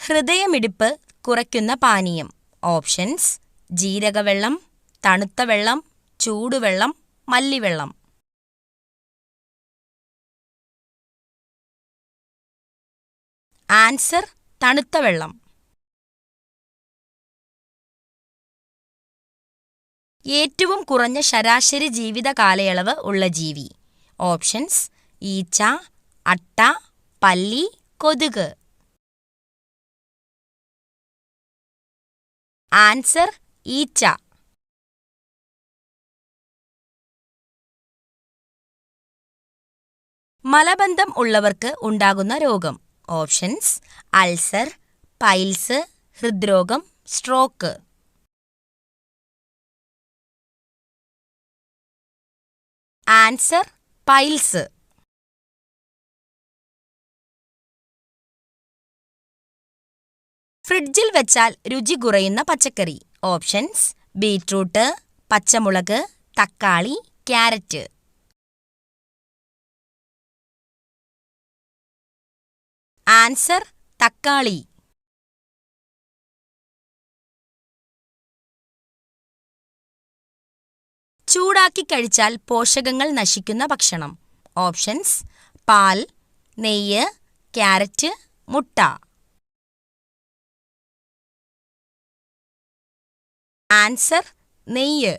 ഹൃദയമിടിപ്പ് കുറയ്ക്കുന്ന പാനീയം. ഓപ്ഷൻസ്: ജീരകവെള്ളം, തണുത്ത വെള്ളം, ചൂടുവെള്ളം, മല്ലിവെള്ളം. ആൻസർ: തണുത്ത വെള്ളം. ഏറ്റവും കുറഞ്ഞ ശരാശരി ജീവിത കാലയളവ് ഉള്ള ജീവി. ഓപ്ഷൻസ്: ഈച്ച, അട്ട, പല്ലി, കൊതുക്. ആൻസർ: ഈച്ച. മലബന്ധം ഉള്ളവർക്ക് ഉണ്ടാകുന്ന രോഗം. ഓപ്ഷൻസ്: അൾസർ, പൈൽസ്, ഹൃദ്രോഗം, സ്ട്രോക്ക്. Answer: piles. ഫ്രിഡ്ജിൽ വെച്ചാൽ രുചി കുറയുന്ന പച്ചക്കറി. ഓപ്ഷൻസ്: ബീറ്റ്റൂട്ട്, പച്ചമുളക്, തക്കാളി, ക്യാരറ്റ്. ആൻസർ: തക്കാളി. ചൂടാക്കി കഴിച്ചാൽ പോഷകങ്ങൾ നശിക്കുന്ന ഭക്ഷണം. ഓപ്ഷൻസ്: പാൽ, നെയ്യ്, ക്യാരറ്റ്, മുട്ട. ആൻസർ: നെയ്യ്.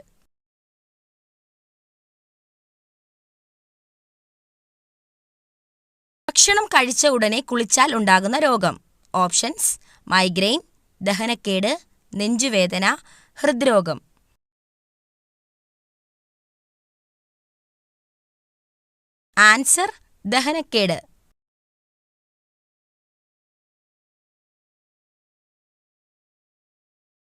ഭക്ഷണം കഴിച്ച ഉടനെ കുളിച്ചാൽ ഉണ്ടാകുന്ന രോഗം. ഓപ്ഷൻസ്: മൈഗ്രെയിൻ, ദഹനക്കേട്, നെഞ്ചുവേദന, ഹൃദ്രോഗം. ആൻസർ: ദഹനക്കേട്.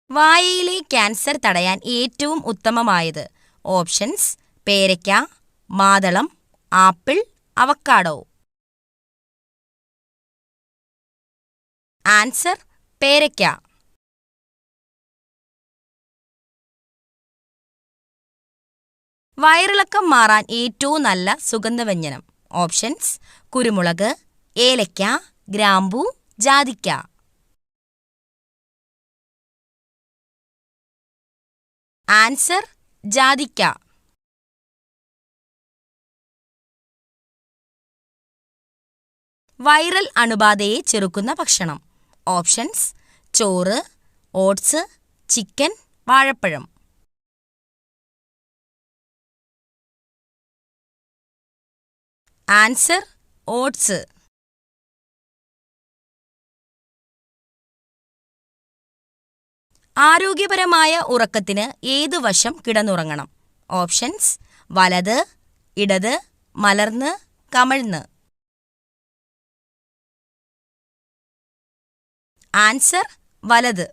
വായയിലെ ക്യാൻസർ തടയാൻ ഏറ്റവും ഉത്തമമായത്. ഓപ്ഷൻസ്: പേരയ്ക്ക, മാതളം, ആപ്പിൾ, അവക്കാഡോ. ആൻസർ: പേരയ്ക്ക. വയറിളക്കം മാറാൻ ഏറ്റവും നല്ല സുഗന്ധവ്യഞ്ജനം. ഓപ്ഷൻസ്: കുരുമുളക്, ഏലയ്ക്ക, ഗ്രാമ്പൂ, ജാതിക്ക. ആൻസർ: ജാതിക്ക. വൈറൽ അണുബാധയെ ചെറുക്കുന്ന ഭക്ഷണം. ഓപ്ഷൻസ്: ചോറ്, ഓട്സ്, ചിക്കൻ, വാഴപ്പഴം. Answer: oats. ആരോഗ്യപരമായ ഉറക്കത്തിന് ഏതു വശം കിടന്നുറങ്ങണം? ഓപ്ഷൻസ്: വലത്, ഇടത്, മലർന്ന്, കമഴ്ന്ന്. ആൻസർ: വലത്.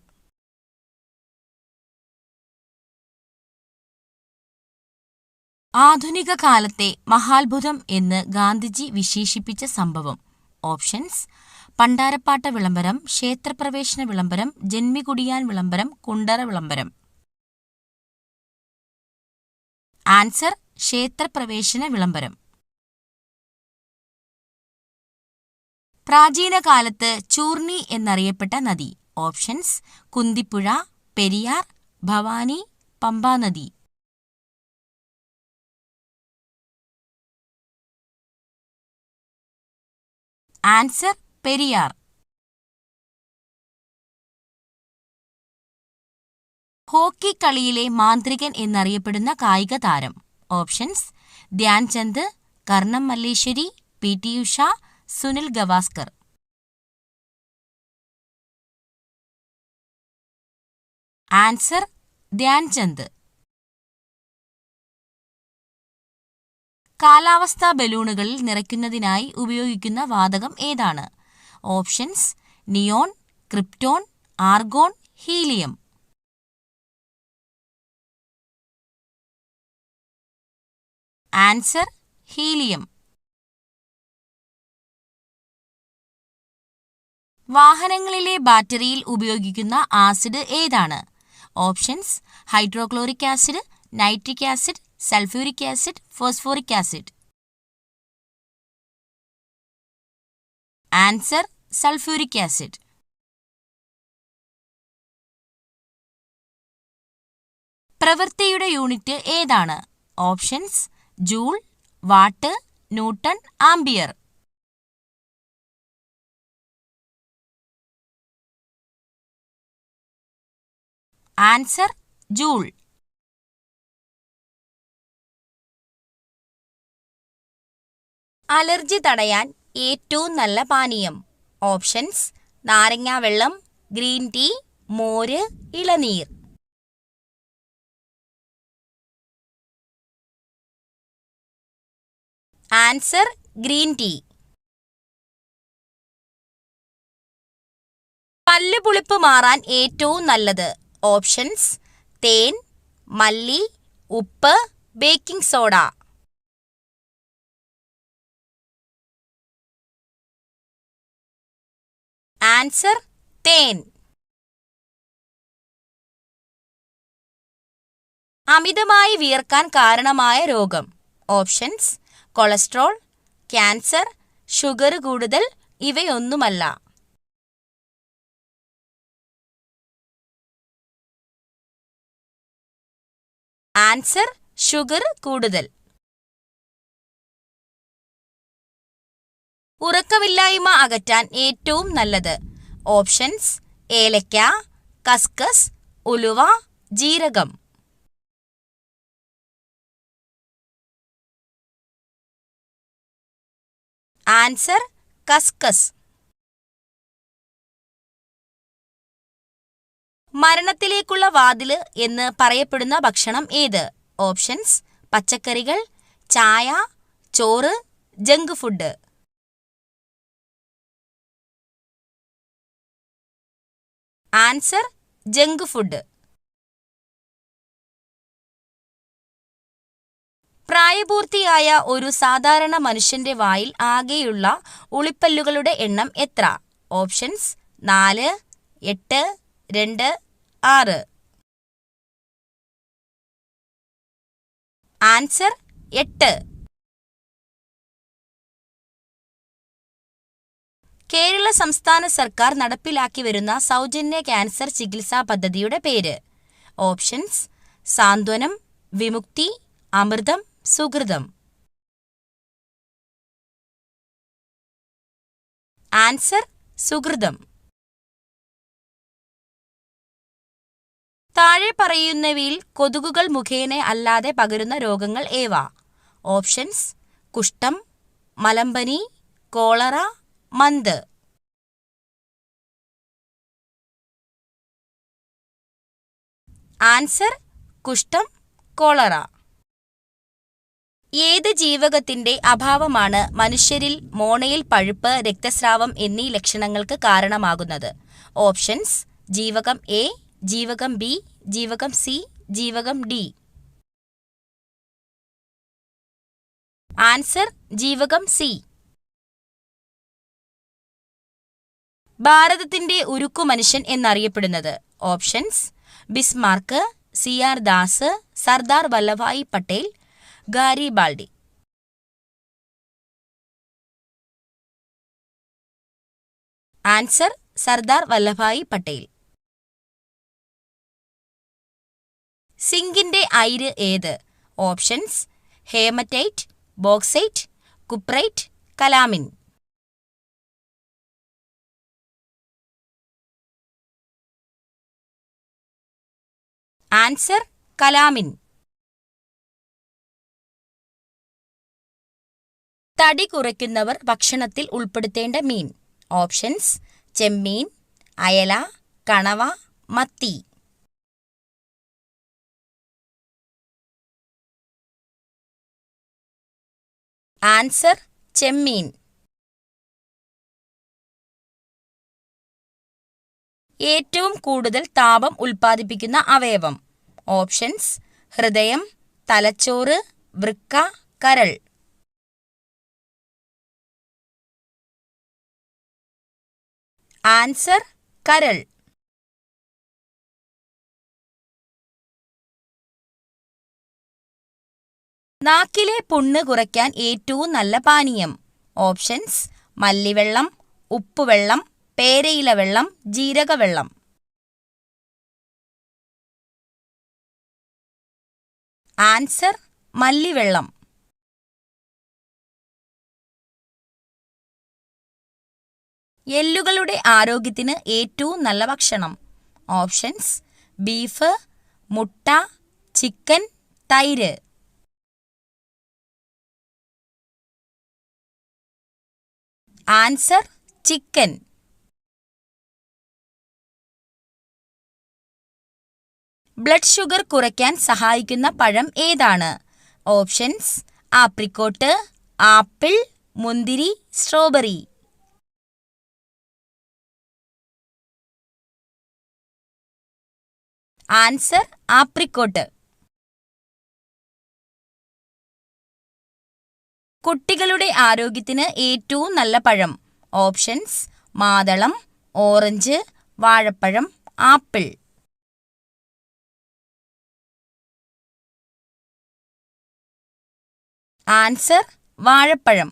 ആധുനിക കാലത്തെ മഹാത്ഭുതം എന്ന് ഗാന്ധിജി വിശേഷിപ്പിച്ച സംഭവം. ഓപ്ഷൻസ്: പണ്ടാരപ്പാട്ട വിളംബരം, ക്ഷേത്രപ്രവേശന വിളംബരം, ജന്മികുടിയാൻ വിളംബരം, കുണ്ടറ വിളംബരം. ആൻസർ: ക്ഷേത്രപ്രവേശന വിളംബരം. പ്രാചീന കാലത്ത് ചൂർണി എന്നറിയപ്പെട്ട നദി. ഓപ്ഷൻസ്: കുന്തിപ്പുഴ, പെരിയാർ, ഭവാനി, പമ്പാനദി. ആൻസർ: പെരിയാർ. ഹോക്കി കളിയിലെ മാന്ത്രികൻ എന്നറിയപ്പെടുന്ന കായിക താരം. Options: Dhyan Chand, Karnam Malleswari, P T. Usha, Sunil Gavaskar. Answer: Dhyan Chand. കാലാവസ്ഥാ ബലൂണുകളിൽ നിറയ്ക്കുന്നതിനായി ഉപയോഗിക്കുന്ന വാതകം ഏതാണ്? Options: neon, krypton, argon, helium. Answer: helium. വാഹനങ്ങളിലെ ബാറ്ററിയിൽ ഉപയോഗിക്കുന്ന ആസിഡ് ഏതാണ്? Options: hydrochloric acid, nitric acid, sulphuric acid, phosphoric acid. Answer: sulphuric acid. പ്രവൃത്തിയുടെ യൂണിറ്റ് ഏതാണ്? Options: joule, watt, newton, ampere. Answer: joule. Allergy തടയാൻ ഏറ്റവും നല്ല പാനീയം. ഓപ്ഷൻസ്: നാരങ്ങാ വെള്ളം, ഗ്രീൻ ടീ, മോര്, ഇളനീർ. Answer: green tea. പല്ലുപുളിപ്പ് മാറാൻ ഏറ്റവും നല്ലത്. ഓപ്ഷൻസ്: തേൻ, മല്ലി, ഉപ്പ്, ബേക്കിംഗ് സോഡ. ആൻസർ: തേൻ. അമിതമായി വിയർക്കാൻ കാരണമായ രോഗം. ഓപ്ഷൻസ്: കൊളസ്ട്രോൾ, ക്യാൻസർ, ഷുഗർ കൂടുതൽ, ഇവയൊന്നുമല്ല. ആൻസർ: ഷുഗർ കൂടുതൽ. ഉറക്കമില്ലായ്മ അകറ്റാൻ ഏറ്റവും നല്ലത്. ഓപ്ഷൻസ്: ഏലക്ക, കസ്കസ്, ഉലുവ, ജീരകം. ആൻസർ: കസ്കസ്. മരണത്തിലേക്കുള്ള വാതില് എന്ന് പറയപ്പെടുന്ന ഭക്ഷണം ഏത്? ഓപ്ഷൻസ്: പച്ചക്കറികൾ, ചായ, ചോറ്, junk food. Answer: junk food. പ്രായപൂർത്തിയായ ഒരു സാധാരണ മനുഷ്യന്റെ വായിൽ ആകെയുള്ള ഉളിപ്പല്ലുകളുടെ എണ്ണം എത്ര? ഓപ്ഷൻസ്: 4, 8, 2, 6. ആൻസർ: 8. കേരള സംസ്ഥാന സർക്കാർ നടപ്പിലാക്കി വരുന്ന സൗജന്യ ക്യാൻസർ ചികിത്സാ പദ്ധതിയുടെ പേര്. ഓപ്ഷൻസ്: സാന്ത്വനം, വിമുക്തി, അമൃതം, സുകൃതം. ആൻസർ: സുകൃതം. താഴെ പറയുന്നവയിൽ കൊതുകുകൾ മുഖേന അല്ലാതെ പകരുന്ന രോഗങ്ങൾ ഏവ? ഓപ്ഷൻസ്: കുഷ്ഠം, മലമ്പനി, കോളറ, മന്ത്. ആൻസർ: കുഷ്ഠം, കോളറ. ഏത് ജീവകത്തിന്റെ അഭാവമാണ് മനുഷ്യരിൽ മോണയിൽ പഴുപ്പ്, രക്തസ്രാവം എന്നീ ലക്ഷണങ്ങൾക്ക് കാരണമാകുന്നത്? ഓപ്ഷൻസ്: ജീവകം എ, ജീവകം ബി, ജീവകം സി, ജീവകം ഡി. ആൻസർ: ജീവകം സി. ഭാരതത്തിന്റെ ഉരുക്കു മനുഷ്യൻ എന്നറിയപ്പെടുന്നത്? Options: Bismarck, C R. Das, Sardar Vallabhbhai Patel, Garibaldi. Answer: Sardar Vallabhbhai Patel. സിങ്കിന്റെ അയിര് ഏത്? Options: haematite, bauxite, cuprite, calamine. Answer: calamine. തടി കുറയ്ക്കുന്നവർ ഭക്ഷണത്തിൽ ഉൾപ്പെടുത്തേണ്ട മീൻ. ഓപ്ഷൻസ്: ചെമ്മീൻ, അയല, കണവ, മത്തി. ആൻസർ: ചെമ്മീൻ. ഏറ്റവും കൂടുതൽ താപം ഉൽപ്പാദിപ്പിക്കുന്ന അവയവം. ഓപ്ഷൻസ്: ഹൃദയം, തലച്ചോറ്, വൃക്ക, കരൾ. ആൻസർ: കരൾ. നാക്കിലെ പുണ്ണ് കുറയ്ക്കാൻ ഏറ്റവും നല്ല പാനീയം. ഓപ്ഷൻസ്: മല്ലിവെള്ളം, ഉപ്പുവെള്ളം, പേരയില വെള്ളം, ജീരകവെള്ളം. ആൻസർ മല്ലിവെള്ളം. എല്ലുകളുടെ ആരോഗ്യത്തിന് ഏറ്റവും നല്ല ഭക്ഷണം. ഓപ്ഷൻസ്: ബീഫ്, മുട്ട, ചിക്കൻ, തൈര്. Answer chicken. ബ്ലഡ് ഷുഗർ കുറയ്ക്കാൻ സഹായിക്കുന്ന പഴം ഏതാണ്? ഓപ്ഷൻസ്: ആപ്രിക്കോട്ട്, ആപ്പിൾ, മുന്തിരി, സ്ട്രോബെറി. Answer apricot. കുട്ടികളുടെ ആരോഗ്യത്തിന് ഏറ്റവും നല്ല പഴം. ഓപ്ഷൻസ്: മാതളം, ഓറഞ്ച്, വാഴപ്പഴം, ആപ്പിൾ. ആൻസർ വാഴപ്പഴം.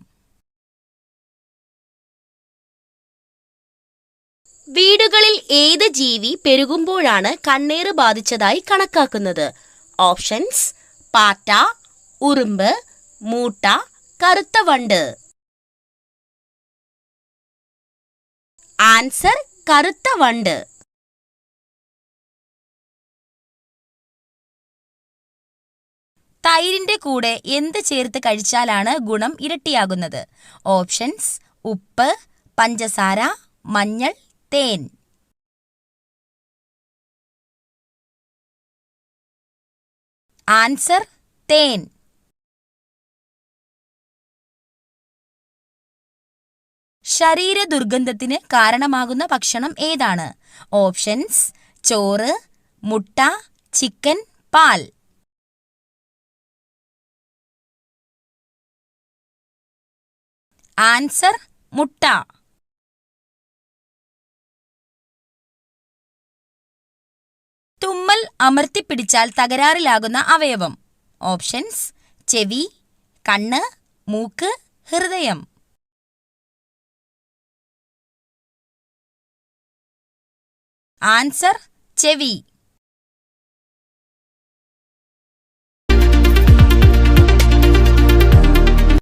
വീടുകളിൽ ഏത് ജീവി പെരുകുമ്പോഴാണ് കണ്ണേറ് ബാധിച്ചതായി കണക്കാക്കുന്നത്? ഓപ്ഷൻസ്: പാറ്റ, ഉറുമ്പ്, മൂട്ട, കറുത്ത വണ്ട്. ആൻസർ കറുത്ത വണ്ട്. തൈരിന്റെ കൂടെ എന്ത് ചേർത്ത് കഴിച്ചാലാണ് ഗുണം ഇരട്ടിയാകുന്നത്? ഓപ്ഷൻസ്: ഉപ്പ്, പഞ്ചസാര, മഞ്ഞൾ, തേൻ. ആൻസർ തേൻ. ശരീര ദുർഗന്ധത്തിന് കാരണമാകുന്ന ഭക്ഷണം ഏതാണ്? ഓപ്ഷൻസ്: ചോറ്, മുട്ട, ചിക്കൻ, പാൽ. ആൻസർ മുട്ട. തുമ്മൽ അമർത്തിപ്പിടിച്ചാൽ തകരാറിലാകുന്ന അവയവം. ഓപ്ഷൻസ്: ചെവി, കണ്ണ്, മൂക്ക്, ഹൃദയം. ആൻസർ ചെവി.